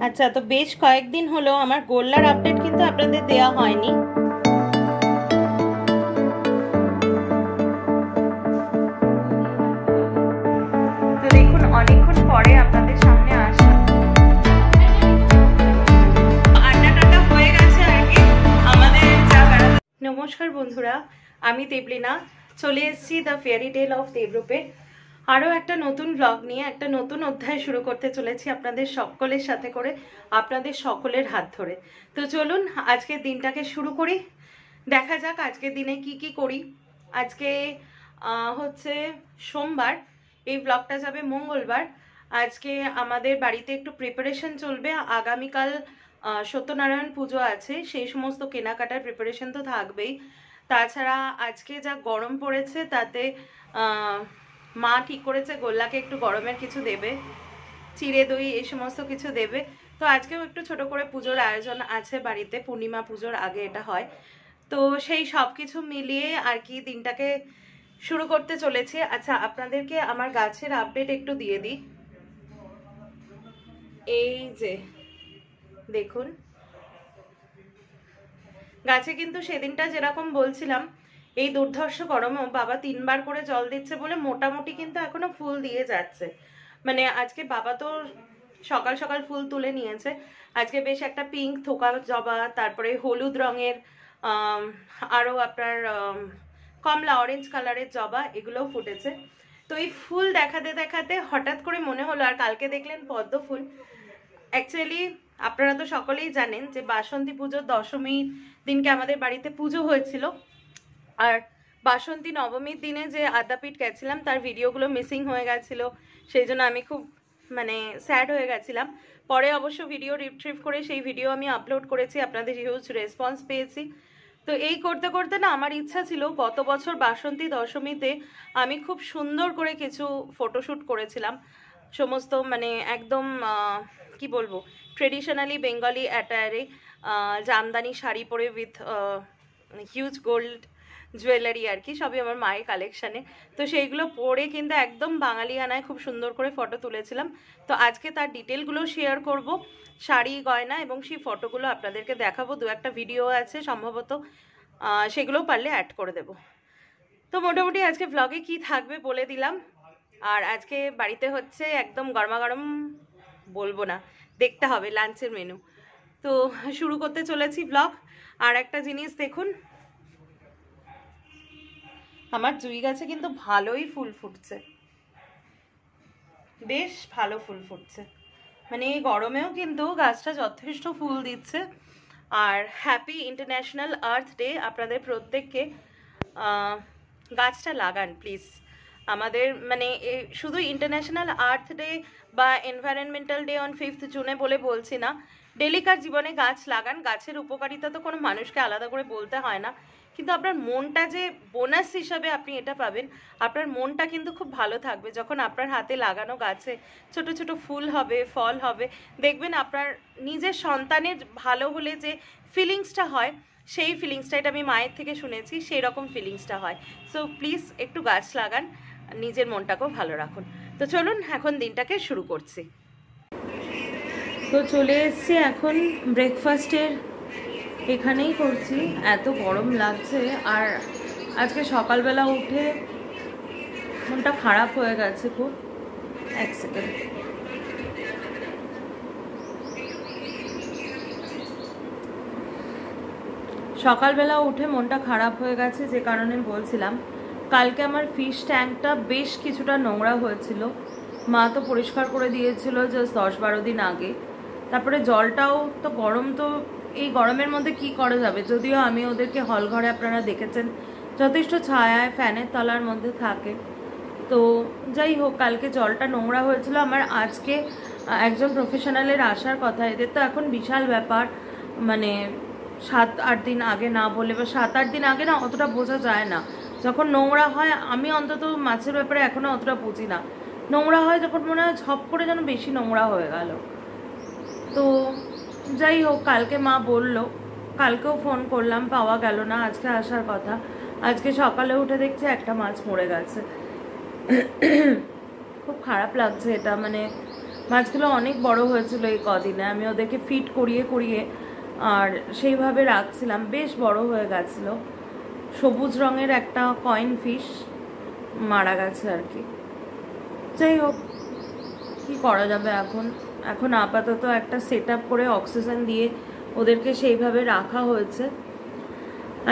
আচ্ছা, তো বেশ কয়েকদিন হলো আমার গোল্লার আপডেট কিন্তু আপনাদের দেওয়া হয়নি। তো দেখুন অনেকক্ষণ পরে আপনাদের সামনে আসা, আড্ডা হয়ে গেছে আর কি আমাদের যা বেড়াতে। নমস্কার বন্ধুরা, আমি দেবলীনা, চলে এসেছি দ্য ফেয়ারি টেল অফ দেবরূপে আরও একটা নতুন ব্লগ নিয়ে। একটা নতুন অধ্যায় শুরু করতে চলেছি আপনাদের সকলের সাথে করে, আপনাদের সকলের হাত ধরে। তো চলুন আজকের দিনটাকে শুরু করি, দেখা যাক আজকের দিনে কি কি করি। আজকে হচ্ছে সোমবার, এই ব্লগটা যাবে মঙ্গলবার। আজকে আমাদের বাড়িতে একটু প্রিপারেশন চলবে, আগামীকাল সত্যনারায়ণ পুজো আছে, সেই সমস্ত কেনাকাটার প্রিপারেশন তো থাকবেই। তাছাড়া আজকে যা গরম পড়েছে তাতে মা ঠিক করেছে গোল্লাকে একটু গরমের কিছু দেবে, চিড়ে দই এই সমস্ত কিছু দেবে। তো আজকেও একটু ছোট করে পুজোর আয়োজন আছে বাড়িতে, পূর্ণিমা পুজোর আগে এটা হয়। তো সেই সব কিছু মিলিয়ে আর কি দিনটাকে শুরু করতে চলেছে। আচ্ছা, আপনাদেরকে আমার গাছের আপডেট একটু দিয়ে দিই। এই যে দেখুন, গাছে কিন্তু সেদিনটা যেরকম বলছিলাম, এই দুর্ধর্ষ গরমেও বাবা 3 বার করে জল দিচ্ছে বলে মোটামুটি কিন্তু এখনো ফুল দিয়ে যাচ্ছে। মানে আজকে বাবা তো সকাল সকাল ফুল তুলে নিয়েছে। আজকে বেশ একটা পিঙ্ক থোকা জবা, তারপরে হলুদ রঙের আরও আপনার কমলা অরেঞ্জ কালারের জবা, এগুলোও ফুটেছে। তো এই ফুল দেখাতে দেখাতে হঠাৎ করে মনে হলো, আর কালকে দেখলেন পদ্ম ফুল। অ্যাকচুয়ালি আপনারা তো সকলেই জানেন যে বাসন্তী পুজোর দশমীর দিনকে আমাদের বাড়িতে পুজো হয়েছিল, আর বাসন্তী নবমীর দিনে যে আদ্যাপীঠ গেছিলাম তার ভিডিওগুলো মিসিং হয়ে গেছিলো, সেই জন্য আমি খুব মানে স্যাড হয়ে গেছিলাম। পরে অবশ্য ভিডিও রিট্রিভ করে সেই ভিডিও আমি আপলোড করেছি, আপনাদের হিউজ রেসপন্স পেয়েছি। তো এই করতে করতে না আমার ইচ্ছা ছিল, গত বছর বাসন্তী দশমীতে আমি খুব সুন্দর করে কিছু ফটোশ্যুট করেছিলাম, সমস্ত মানে একদম কি বলবো ট্রেডিশনালি বেঙ্গলি অ্যাটায়ারে, জামদানি শাড়ি পরে উইথ হিউজ গোল্ড জুয়েলারি আর কি, সবই আমার মায়ের কালেকশানে। তো সেইগুলো পরে কিন্তু একদম বাঙালিয়ানায় খুব সুন্দর করে ফটো তুলেছিলাম। তো আজকে তার ডিটেলগুলো শেয়ার করব, শাড়ি গয়না, এবং সেই ফটোগুলো আপনাদেরকে দেখাবো। 2-1টা ভিডিও আছে সম্ভবত, সেগুলোও পারলে অ্যাড করে দেব। তো মোটামুটি আজকে ব্লগে কি থাকবে বলে দিলাম। আর আজকে বাড়িতে হচ্ছে একদম গরমাগরম, বলবো না, দেখতে হবে লাঞ্চের মেনু। তো শুরু করতে চলেছি ব্লগ। আর একটা জিনিস দেখুন, আমার জুঁই গাছে কিন্তু ভালোই ফুল ফুটছে, বেশ ভালো ফুল ফুটছে, মানে এই গরমেও কিন্তু গাছটা যথেষ্ট ফুল দিচ্ছে। আর হ্যাপি ইন্টারন্যাশনাল আর্থ ডে আপনাদের প্রত্যেককে। গাছটা লাগান প্লিজ। আমাদের মানে শুধু ইন্টারন্যাশনাল আর্থ ডে বা এনভায়রনমেন্টাল ডে অন 5th জুনে বলে বলছি না, ডেলিকার জীবনে গাছ লাগান। গাছের উপকারিতা তো কোনো মানুষকে আলাদা করে বলতে হয় না, কিন্তু আপনার মনটা যে বোনাস হিসাবে আপনি এটা পাবেন, আপনার মনটা কিন্তু খুব ভালো থাকবে যখন আপনার হাতে লাগানো গাছে ছোট ছোট ফুল হবে, ফল হবে। দেখবেন আপনার নিজের সন্তানের ভালো হলে যে ফিলিংসটা হয়, সেই ফিলিংসটা, এটা আমি মায়ের থেকে শুনেছি, সেই রকম ফিলিংসটা হয়। সো প্লিজ একটু গাছ লাগান, নিজের মনটাকেও ভালো রাখুন। তো চলুন এখন দিনটাকে শুরু করছি। তো চলে এসছি এখন ব্রেকফাস্টের এখানেই করছি, এত গরম লাগছে। আর আজকে সকালবেলা উঠে মনটা খারাপ হয়ে গেছে খুব। এক সেকেন্ড, সকালবেলা উঠে মনটা খারাপ হয়ে গেছে, যে কারণে বলছিলাম কালকে আমার ফিশ ট্যাঙ্কটা বেশ কিছুটা নোংরা হয়েছিল। মা তো পরিষ্কার করে দিয়েছিল জাস্ট 10-12 দিন আগে। তারপরে জলটাও তো গরম, তো এই গরমের মধ্যে কি করা যাবে। যদিও আমি ওদেরকে হল ঘরে, আপনারা দেখেছেন, যথেষ্ট ছায়ায় ফ্যানের তলার মধ্যে থাকে। তো যাই হোক, কালকে জলটা নোংরা হয়েছিল। আমার আজকে একজন প্রফেশনালের আসার কথা, এদের তো এখন বিশাল ব্যাপার, মানে 7-8 দিন আগে না বলে, বা 7-8 দিন আগে না অতটা বোঝা যায় না যখন নোংরা হয়। আমি অন্তত মাছের ব্যাপারে এখনো অতটা বুঝি না, নোংরা হয় যখন মনে হয় ঝপ করে যেন বেশি নোংরা হয়ে গেল। তো যাই হোক, কালকে মা বলল, কালকেও ফোন করলাম, পাওয়া গেল না, আজকে আসার কথা। আজকে সকালে উঠে দেখছি একটা মাছ মরে গেছে। খুব খারাপ লাগছে এটা, মানে মাছগুলো অনেক বড় হয়েছিল এই কদিনে, আমি ওদেরকে ফিট করিয়ে করিয়ে আর সেইভাবে রাখছিলাম, বেশ বড় হয়ে গেছিলো। সবুজ রঙের একটা কয়েন ফিশ মারা গেছে আর কি। যাই হোক, কি করা যাবে এখন। এখন আপাতত একটা সেট আপ করে অক্সিজেন দিয়ে ওদেরকে সেইভাবে রাখা হয়েছে।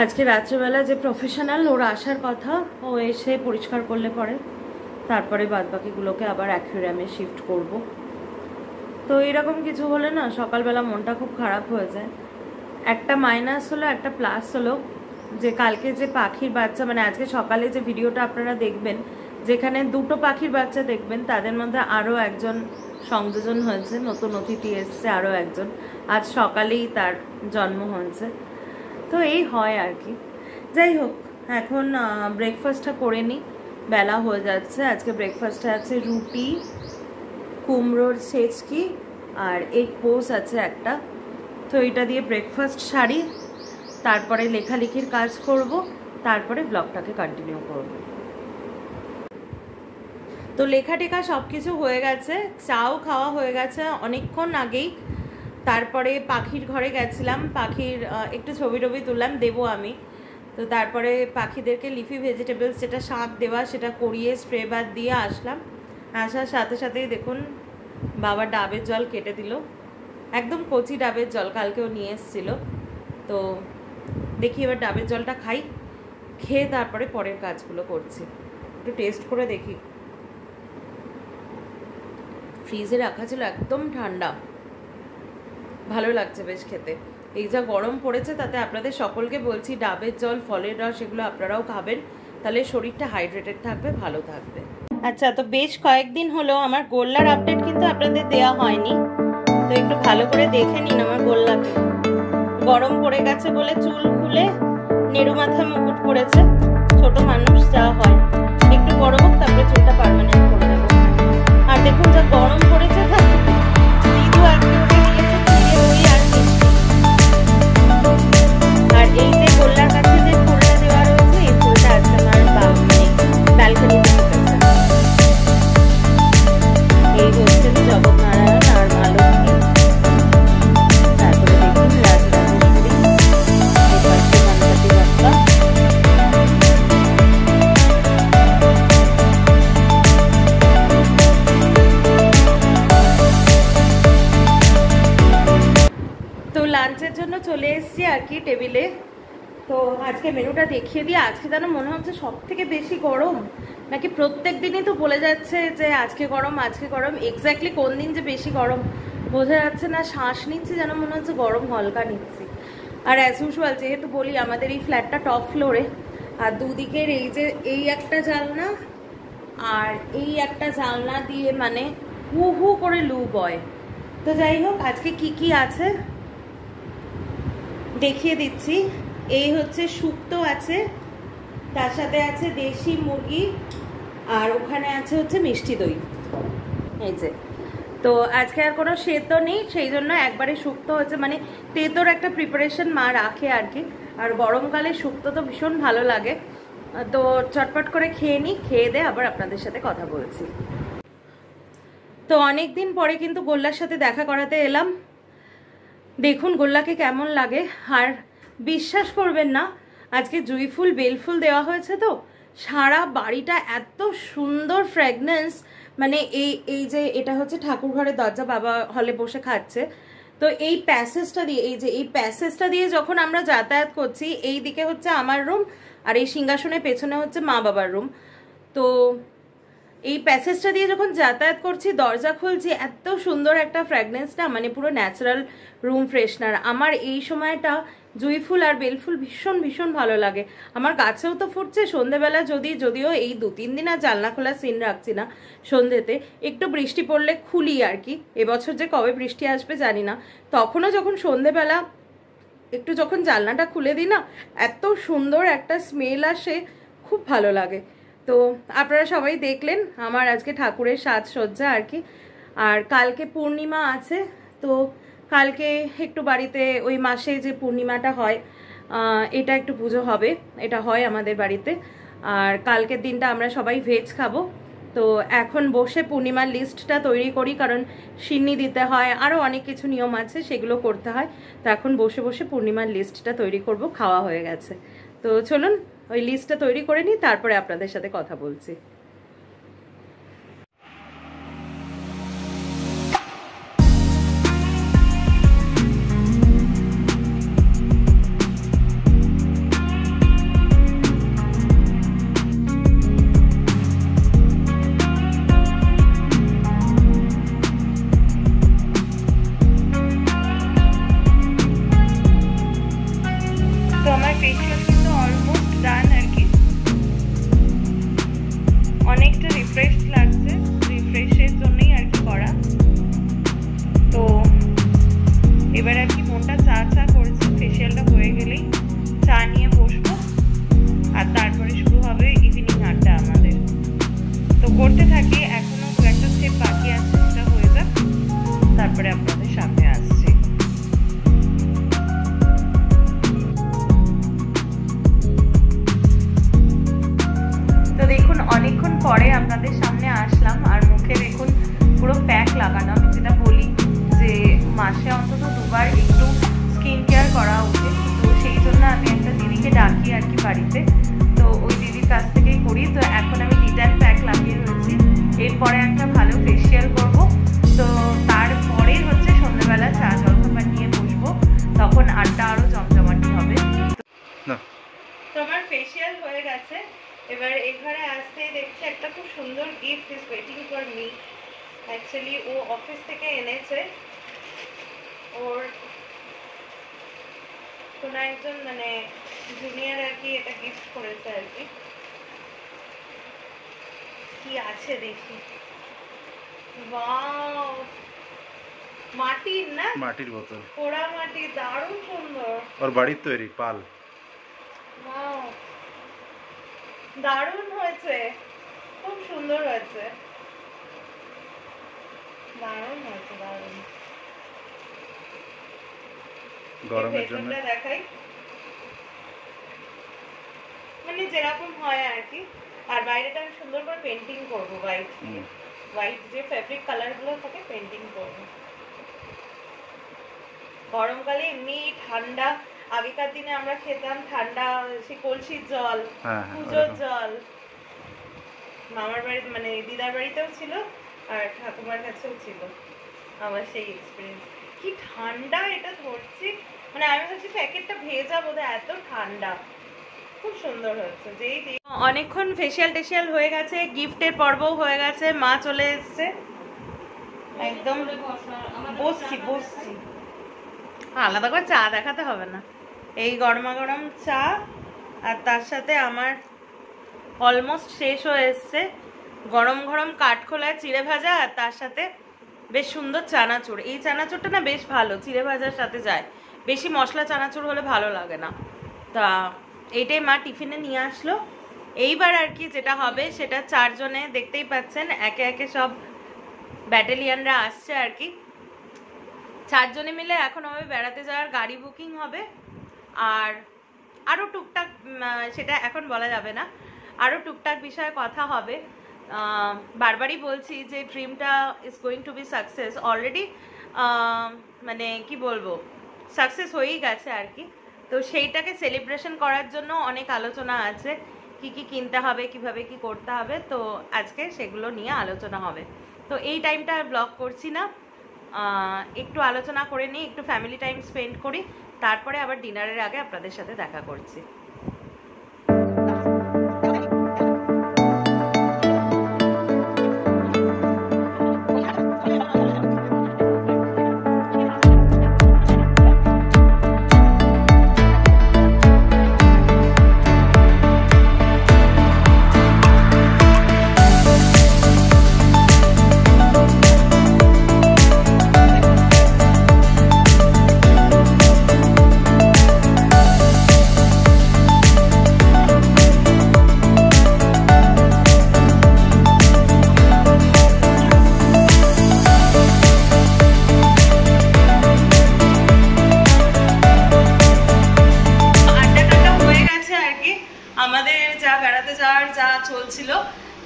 আজকে রাত্রেবেলা যে প্রফেশনাল ওর আসার কথা, ও এসে পরিষ্কার করলে পরে তারপরে বাদবাকিগুলোকে আবার অ্যাকুয়ারিয়ামে শিফট করব। তো এরকম কিছু হলে না সকালবেলা মনটা খুব খারাপ হয়ে যায়। একটা মাইনাস হলো, একটা প্লাস হলো যে কালকে যে পাখির বাচ্চা, মানে আজকে সকালে যে ভিডিওটা আপনারা দেখবেন যেখানে দুটো পাখির বাচ্চা দেখবেন, তাদের মধ্যে আরও একজন সংযোজন হয়েছে, নতুন অতিথি এসছে আরও একজন, আজ সকালেই তার জন্ম হয়েছে। তো এই হয় আর কি। যাই হোক, এখন ব্রেকফাস্টটা করে নিই, বেলা হয়ে যাচ্ছে। আজকে ব্রেকফাস্টে আছে রুটি, কুমড়োর ছেচকি আর এগ পোস্ট আছে একটা। তো এটা দিয়ে ব্রেকফাস্ট সারি, তারপরে লেখালেখির কাজ করব, তারপরে ব্লগটাকে কন্টিনিউ করব। তো লেখা টেখা সব কিছু হয়ে গেছে, চাও খাওয়া হয়ে গেছে অনেকক্ষণ আগেই। তারপরে পাখির ঘরে গেছিলাম, পাখির একটু ছবি টবি তুললাম, দেবো আমি। তো তারপরে পাখিদেরকে লিফি ভেজিটেবলস যেটা শাক দেওয়া সেটা করিয়ে স্প্রে বাদ দিয়ে আসলাম। আসার সাথে সাথেই দেখুন বাবা ডাবের জল কেটে দিল, একদম কচি ডাবের জল, কালকেও নিয়ে এসেছিলো। তো দেখি এবার ডাবের জলটা খাই, খেয়ে তারপরে পরের কাজগুলো করছি। একটু টেস্ট করে দেখি। ফ্রিজে রাখা ছিল, একদম ঠান্ডা, ভালো লাগছে বেশ খেতে। এই যা গরম পড়েছে তাতে আপনাদের সকলকে বলছি ডাবের জল, ফলের রস এগুলো আপনারাও খাবেন, তাহলে শরীরটা হাইড্রেটেড থাকবে, ভালো থাকবে। আচ্ছা, তো বেশ কয়েকদিন হলো আমার গোল্লার আপডেট কিন্তু আপনাদের দেওয়া হয়নি, তো একটু ভালো করে দেখে নিন আমার গোল্লাকে। গরম পড়ে গেছে বলে চুল খুলে নেড়ু মাথায় মুকুট পড়েছে, ছোট মানুষ যা হয়, একটু বড় হোক তারপরে চুলটা পার্মানেন্ট করে দেবো। আর দেখুন যা গরম পড়েছে, দিদু আজকে ওকে নিয়েছে দই আর মিষ্টি। আর এই যে গোল্লার কাছে যে ফুলটা দেওয়া রয়েছে, এই ফুলটা আজকে আমার ব্যালকনিতে উঠেছে। এই হচ্ছে জগৎনারায়ণ আর মা লক্ষ্মী। তারপরে দেখুন রাজরাজেশ্বরী, এই পাশে গণপতি বাপ্পা। তো লাঞ্চের জন্য চলে এসেছি আর কি টেবিলে। তো আজকে মেনুটা দেখিয়ে দিই। আজকে যেন মনে হচ্ছে সব থেকে বেশি গরম, নাকি প্রত্যেক দিনই তো বলে যাচ্ছে যে আজকে গরম আজকে গরম, এক্স্যাক্টলি কোন দিন যে বেশি গরম বোঝা যাচ্ছে না। শ্বাস নিচ্ছি যেন মনে হচ্ছে গরম হলকা নিচ্ছি। আর অ্যাজ ইউজুয়াল যেহেতু বলি আমাদের এই ফ্ল্যাটটা টপ ফ্লোরে, আর দুদিকের এই যে এই একটা জানলা আর এই একটা জানলা দিয়ে মানে হু হু করে লু বয়। তো যাই হোক, আজকে কি কি আছে দেখিয়ে দিচ্ছি। এই হচ্ছে শুক্তো আছে, তার সাথে আছে দেশি মুরগি, আর ওখানে আছে হচ্ছে মিষ্টি দই। এই যে, তো আজকে আর কোনো সেদ্ধ নেই, সেই জন্য একবারে শুক্তো হচ্ছে, মানে তেতোর একটা প্রিপারেশন মা রাখে আর কি। আর গরমকালে শুক্তো তো ভীষণ ভালো লাগে। তো চটপট করে খেয়ে নিই, খেয়ে দিয়ে আবার আপনাদের সাথে কথা বলছি। তো অনেক দিন পরে কিন্তু গোল্লার সাথে দেখা করাতে এলাম। দেখুন গোল্লাকে কেমন লাগে। আর বিশ্বাস করবেন না, আজকে জুঁইফুল বেলফুল দেওয়া হয়েছে, তো সারা বাড়িটা এত সুন্দর ফ্র্যাগনেন্স। মানে এই যে এটা হচ্ছে ঠাকুর ঘরের দরজা, বাবা হলে বসে খাচ্ছে, তো এই প্যাসেজটা দিয়ে, এই যে এই প্যাসেজটা দিয়ে যখন আমরা যাতায়াত করছি, এই দিকে হচ্ছে আমার রুম আর এই সিংহাসনের পেছনে হচ্ছে মা বাবার রুম। তো এই প্যাসেজটা দিয়ে যখন যাতায়াত করছি, দরজা খুলছি, এত সুন্দর একটা ফ্র্যাগনেন্স না, মানে পুরো ন্যাচারাল রুম ফ্রেশনার। আমার এই সময়টা জুঁইফুল আর বেলফুল ভীষণ ভীষণ ভালো লাগে। আমার গাছেও তো ফুটছে সন্ধেবেলা, যদিও এই 2-3 দিন আর জানলা খোলা সিন রাখছি না, সন্ধেতে একটু বৃষ্টি পড়লে খুলি আর কি। এবছর যে কবে বৃষ্টি আসবে জানি না, তখনও যখন সন্ধেবেলা একটু যখন জানলাটা খুলে দিই না, এত সুন্দর একটা স্মেল আসে, খুব ভালো লাগে। তো আপনারা সবাই দেখলেন আমার আজকে ঠাকুরের সাজসজ্জা আর কি। আর কালকে পূর্ণিমা আছে, তো কালকে একটু বাড়িতে ওই মাসে যে পূর্ণিমাটা হয় এটা একটু পুজো হবে, এটা হয় আমাদের বাড়িতে। আর কালকের দিনটা আমরা সবাই ভেজ খাবো, তো এখন বসে পূর্ণিমার লিস্টটা তৈরি করি, কারণ সিন্নি দিতে হয়, আরও অনেক কিছু নিয়ম আছে, সেগুলো করতে হয়। তো এখন বসে বসে পূর্ণিমার লিস্টটা তৈরি করব। খাওয়া হয়ে গেছে, তো চলুন ওই লিস্টটা তৈরি করে নিই, তারপরে আপনাদের সাথে কথা বলছি। অনেকটা রিফ্রেশ লাগছে, রিফ্রেশের জন্যই আর কি করা। তো এবার আর কি মনটা চা চা করছে, ফেসিয়ালটা হয়ে গেলেই চা নিয়ে বসবো, আর তারপরে শুরু হবে ইভিনিং আড্ডা আমাদের। তো করতে থাকি, এখনো দু একটা স্টেপ বাকি আছে, সেটা হয়ে যাক, তারপরে আপনাদের সামনে আসছি। তো দেখুন অনেকক্ষণ পরে আপনাদের সামনে আসলাম, আর মুখে দেখুন পুরো প্যাক লাগানো। আমি যেটা বলি যে মাসে অন্তত দুবার একটু স্কিন কেয়ার করা উচিত, তো সেই জন্য আমি একটা দিদিকে ডাকি আর কি বাড়িতে, তো ওই দিদির কাছ থেকেই করি। তো এখন আমি ডিট্যান প্যাক লাগিয়ে রয়েছি, এরপরে একটা ভালো ফেসিয়াল করব। তো তারপরে হচ্ছে সন্ধ্যেবেলা চা জলখাবার নিয়ে বসবো, তখন আড্ডা আরও জমজমাটি হবে। তো আমার ফেসিয়াল হয়ে গেছে, এবার এই ঘরে আসতেই দেখছি একটা খুব সুন্দর gift is waiting for me. Actually ও অফিস থেকে এনেছে, ওর কোনো একজন মানে জুনিয়র আর কি এটা গিফট করেছে আর কি। কি আছে দেখি, ওয়াও, মাটির না, মাটির বোতল, পোড়া মাটি, দারুণ সুন্দর। ওর বাড়ির তৈরি পাল। ওয়াও, দারুণ হয়েছে, খুব সুন্দর হয়েছে, দারুণ হয়েছে, দারুণ। গরমের জন্য দেখাই, মানে যেরকম হয় আর কি। আর বাইরেটা আমি সুন্দর করে পেন্টিং করবো, হোয়াইট হোয়াইট যে ফেব্রিক কালার গুলো থাকে পেন্টিং করবো। গরমকালে এমনি ঠান্ডা, আগেকার দিনে আমরা খেতাম ঠান্ডা সে কলসির জল, পুজোর জল। মামার বাড়ি মানে দিদার বাড়িতেও ছিল, আর ঠাকুমার কাছেও ছিল আমার সেই এক্সপিরিয়েন্স। কি ঠান্ডা এটা ধরছি, মানে আমি ভাবছি প্যাকেটটা ভেজা বোধহয়, এত ঠান্ডা, খুব সুন্দর হচ্ছে। যেই অনেকক্ষণ ফেসিয়াল টেসিয়াল হয়ে গেছে, গিফটের পর্বও হয়ে গেছে, মা চলে এসছে, একদম বসছি বসছি, আলাদা করে চা দেখাতে হবে না, এই গরমা গরম চা, আর তার সাথে আমার অলমোস্ট শেষ হয়ে এসছে গরম গরম কাঠখোলায় চিড়ে ভাজা, আর তার সাথে বেশ সুন্দর চানাচুর। এই চানাচুরটা না বেশ ভালো, চিড়ে ভাজার সাথে যায়, বেশি মশলা চানাচুর হলে ভালো লাগে না। তা এইটাই মা টিফিনে নিয়ে আসলো। এইবার আর কি যেটা হবে সেটা চারজনে দেখতেই পাচ্ছেন, একে একে সব ব্যাটালিয়ানরা আসছে আর কি। চারজনে মিলে এখন হবে বেড়াতে যাওয়ার গাড়ি বুকিং হবে, আর আরও টুকটাক, সেটা এখন বলা যাবে না, আরও টুকটাক বিষয়ে কথা হবে। বারবারই বলছি যে ড্রিমটা is going to be success already, মানে কি বলবো, সাকসেস হয়েই গেছে আর কি। তো সেইটাকে সেলিব্রেশন করার জন্য অনেক আলোচনা আছে, কি কি কিনতে হবে, কিভাবে কি করতে হবে, তো আজকে সেগুলো নিয়ে আলোচনা হবে। তো এই টাইমটা আর ব্লগ করছি না, একটু আলোচনা করে নিই, একটু ফ্যামিলি টাইম স্পেন্ড করি, তারপরে আবার ডিনারের আগে আপনাদের সাথে দেখা করছি।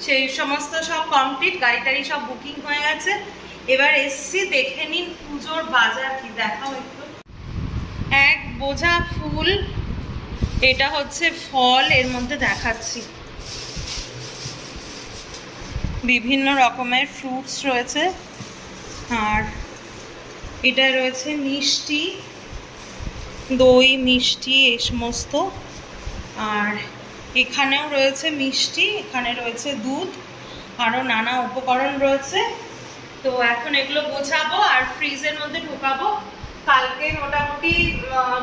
সেই সমস্ত সব কমপ্লিট, গাড়ি টাড়ি সব বুকিং হয়ে গেছে। এবার এসছি, দেখে নিন পুজোর বাজার কি, দেখাও একটু। এক বোঝা ফুল, এটা হচ্ছে ফল, এর মধ্যে দেখাচ্ছি বিভিন্ন রকমের ফ্রুটস রয়েছে, আর এটা রয়েছে মিষ্টি, দই মিষ্টি এই সমস্ত, আর এখানেও রয়েছে মিষ্টি, এখানে রয়েছে দুধ, আরও নানা উপকরণ রয়েছে। তো এখন এগুলো গোছাবো আর ফ্রিজের মধ্যে ঢোকাবো। কালকে মোটামুটি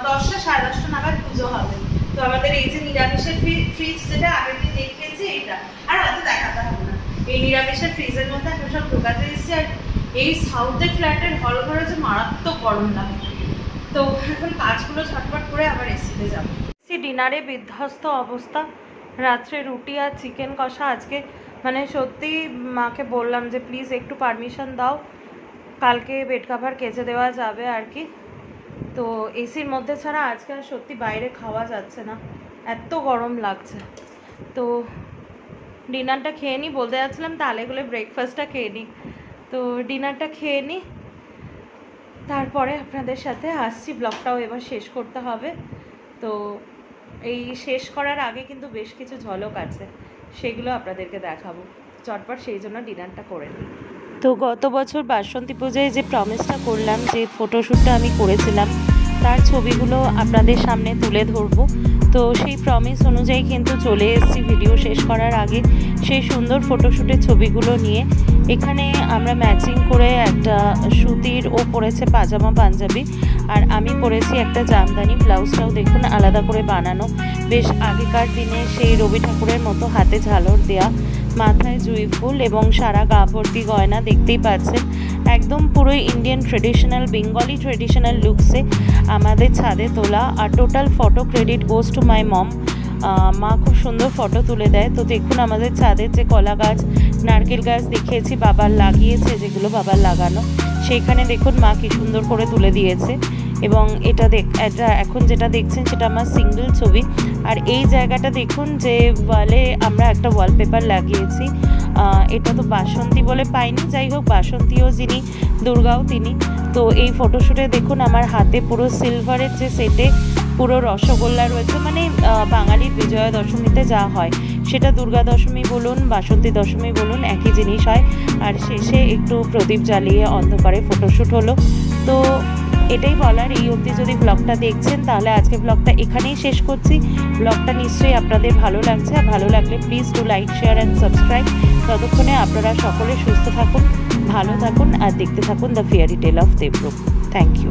10টা সাড়ে 10টা নাগাদ পুজো হবে। তো আমাদের এই যে নিরামিষের ফ্রিজ, যেটা আগের দিন দেখিয়েছি, এইটা আর হয়তো দেখাতে হবে না, এই নিরামিষের ফ্রিজের মধ্যে এখন সব ঢোকাতে এসেছি। আর এই সাউথের ফ্ল্যাটের হল ঘরে যে মারাত্মক গরম লাগে। তো এখন কাজগুলো ঝটপট করে আবার এসিতে যাবো। ডিনারে বিধ্বস্ত অবস্থা, রাত্রে রুটি আর চিকেন কষা। আজকে মানে সত্যি মাকে বললাম যে প্লিজ একটু পারমিশন দাও, কালকে বেড কাভার কেচে দেওয়া যাবে আর কি। তো এসির মধ্যে ছাড়া আজকে আর সত্যি বাইরে খাওয়া যাচ্ছে না, এত গরম লাগছে। তো ডিনারটা খেয়ে নিই, বলতে যাচ্ছিলাম তাহলে এগুলো ব্রেকফাস্টটা খেয়ে নিই। তো ডিনারটা খেয়ে নিই, তারপরে আপনাদের সাথে আসছি। ব্লগটাও এবার শেষ করতে হবে। তো এই শেষ করার আগে কিন্তু বেশ কিছু ঝলক আছে, সেগুলো আপনাদেরকে দেখাবো চটপট, সেই জন্য ডিনারটা করে নিই। তো গত বছর বাসন্তী পূজায় যে প্রমিসটা করলাম, যে ফটোশ্যুটটা আমি করেছিলাম, তার ছবিগুলো আপনাদের সামনে তুলে ধরবো। তো সেই প্রমিস অনুযায়ী কিন্তু চলে এসেছি ভিডিও শেষ করার আগে সেই সুন্দর ফটোশ্যুটের ছবিগুলো নিয়ে। এখানে আমরা ম্যাচিং করে একটা সুতির ও পরেছে পাজামা পাঞ্জাবি, আর আমি পরেছি একটা জামদানি। ব্লাউজটাও দেখুন আলাদা করে বানানো, বেশ আগেকার দিনে সেই রবি ঠাকুরের মতো হাতে ঝালর দেয়া, মাথায় জুঁই ফুল এবং সারা গা ভর্তি গয়না, দেখতেই পাচ্ছেন একদম পুরো ইন্ডিয়ান ট্রেডিশনাল, বেঙ্গলি ট্রেডিশনাল লুকসে আমাদের ছাদে তোলা। আর total photo credit goes to my mom. মা খুব সুন্দর ফটো তুলে দেয়। তো দেখুন আমাদের ছাদের যে কলা গাছ, নারকেল গাছ দেখিয়েছি বাবার লাগিয়েছে, যেগুলো বাবার লাগানো, সেইখানে দেখুন মা কি সুন্দর করে তুলে দিয়েছে। এবং এটা এখন যেটা দেখছেন সেটা আমার সিঙ্গেল ছবি। আর এই জায়গাটা দেখুন যে ওয়ালে আমরা একটা ওয়ালপেপার লাগিয়েছি, এটা তো বাসন্তী বলে পাইনি, যাই হোক বাসন্তীও যিনি, দুর্গাও তিনি। তো এই ফটোশ্যুটে দেখুন আমার হাতে পুরো সিলভারের যে সেটে পুরো রসগোল্লা রয়েছে, মানে বাঙালির বিজয়া দশমীতে যা হয় সেটা দুর্গা দশমী বলুন, বাসন্তী দশমী বলুন, একই জিনিস হয়। আর শেষে একটু প্রদীপ জ্বালিয়ে অন্ধকারে ফটোশ্যুট হলো। তো এটাই বলার, এই অবধি যদি ব্লগটা দেখছেন তাহলে আজকে ব্লগটা এখানেই শেষ করছি। ব্লগটা নিশ্চয়ই আপনাদের ভালো লাগছে, আর ভালো লাগলে please to like, share and subscribe. ততক্ষণে আপনারা সকলে সুস্থ থাকুন, ভালো থাকুন, আর দেখতে থাকুন the fairy tale of Debrup. Thank you.